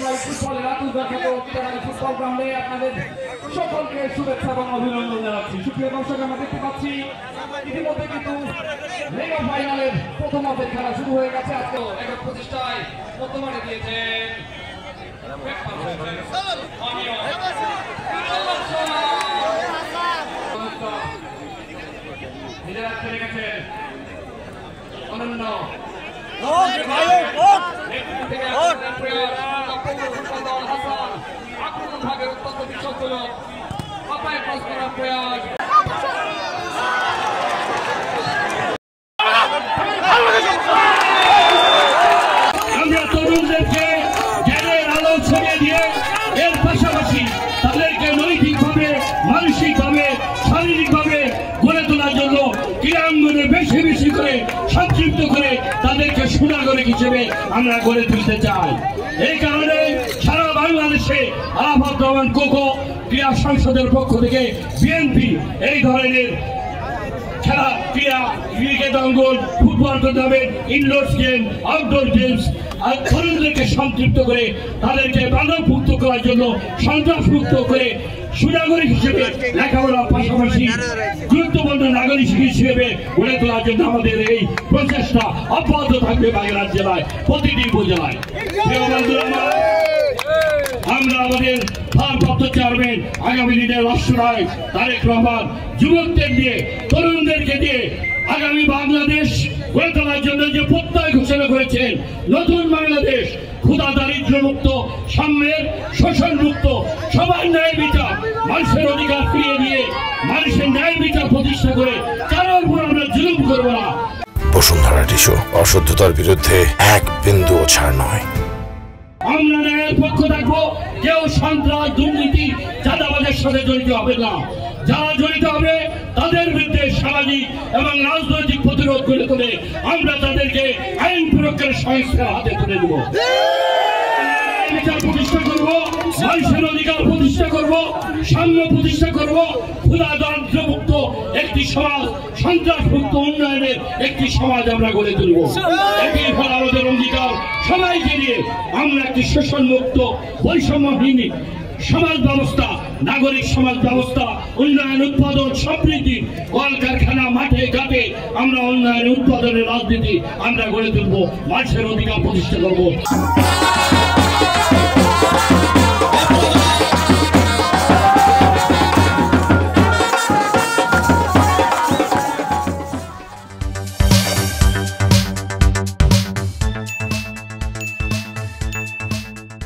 ফুটবলের আন্তর্জাতিক ফুটবল গ্রাউন্ডে আপনাদের সকলকে শুভেচ্ছা এবং অভিনন্দন জানাচ্ছি। সুপ্রিয় দর্শক, আমরা দেখতে পাচ্ছি ইতিমধ্যে কিন্তু মেগা ফাইনালের প্রথম অর্ধের খেলা শুরু হয়ে গেছে। আজকে একক প্রচেষ্টায় বর্তমানে দিয়েছেন নিজেরা খেলে গেছেন অনন্য আক্রমণ ভাগের অত্যন্ত বিশ্বজনক পাপায় পাস করার প্রয়াস। আমরা তরুণদেরকে জ্ঞানের আলো ছড়িয়ে দিয়ে এর পাশাপাশি তাদেরকে নৈতিকভাবে, মানসিকভাবে, শারীরিকভাবে গড়ে তোলার জন্য ক্রীড়াঙ্গনে বেশি বেশি করে সংক্ষিপ্ত করে তাদেরকে সুনাগরিক হিসেবে আমরা গড়ে তুলতে চাই। এই কারণে সারা বাংলাদেশে আরাফাত রহমান কোকো ক্রীড়া সংসদের পক্ষ থেকে বিএনপি এই ধরনের খেলা, ক্রীড়া, ক্রিকেট অঙ্গন, football tournament, indoor game, outdoor games আর তরুণদেরকে সংক্ষিপ্ত করে তাদেরকে বাধামুক্ত করার জন্য, সন্ত্রাসমুক্ত করে সুনাগরিক হিসেবে লেখাপড়ার পাশাপাশি গুরুত্বপূর্ণ নাগরিক হিসেবে গড়ে তোলার জন্য আমাদের এই প্রচেষ্টা অব্যাহত থাকবে বাগেরহাট জেলায় প্রতিটি উপজেলায়। আমরা আমাদের ভারপ্রাপ্ত চেয়ারম্যান আগামী দিনের রাষ্ট্রনায়ক তারেক রহমান যুবকদের দিয়ে, তরুণদেরকে দিয়ে আগামী বাংলাদেশ গড়ে তোলার জন্য যে প্রত্যয় ঘোষণা করেছেন, নতুন বাংলাদেশ, ক্ষুধা দারিদ্র মুক্ত, সাম্যের শোষণ মুক্ত, সবার ন্যায় বিচার, মানুষের অধিকার ফিরিয়ে দিয়ে মানুষের ন্যায় বিচার প্রতিষ্ঠা করে কারোর উপর আমরা জুলুম করব না। বসুন্ধরা টিস্যু, অশুদ্ধতার বিরুদ্ধে এক বিন্দুও ছাড় নয়। আমরা ন্যায়ের পক্ষ থাকবো, কেউ সন্ত্রাস, দুর্নীতি, চাঁদাবাজের সাথে জড়িত হবে না। যারা জড়িত হবে তাদের বিরুদ্ধে সামাজিক এবং রাজনৈতিক প্রতিরোধ করে তোলে আমরা তাদেরকে আইন প্রয়োগের সংস্থার হাতে তুলে দেব। বিচার প্রতিষ্ঠা করব, মানুষের অধিকার প্রতিষ্ঠা করব, সাম্য প্রতিষ্ঠা করব, ক্ষুধা দারিদ্র মুক্ত একটি সমাজ, সন্ত্রাস মুক্ত উন্নয়নের একটি সমাজ আমরা গড়ে তুলব। এটি ফলে আমাদের অঙ্গীকার, সবাইকে নিয়ে আমরা একটি শোষণ মুক্ত, বৈষম্যহীন সমাজ ব্যবস্থা, নাগরিক সমাজ ব্যবস্থা, উন্নয়ন, উৎপাদন, সমৃদ্ধি, কলকারখানা, মাঠে ঘাটে আমরা উন্নয়ন, উৎপাদনের রাজনীতি আমরা গড়ে তুলব, মানুষের অধিকার প্রতিষ্ঠা করব।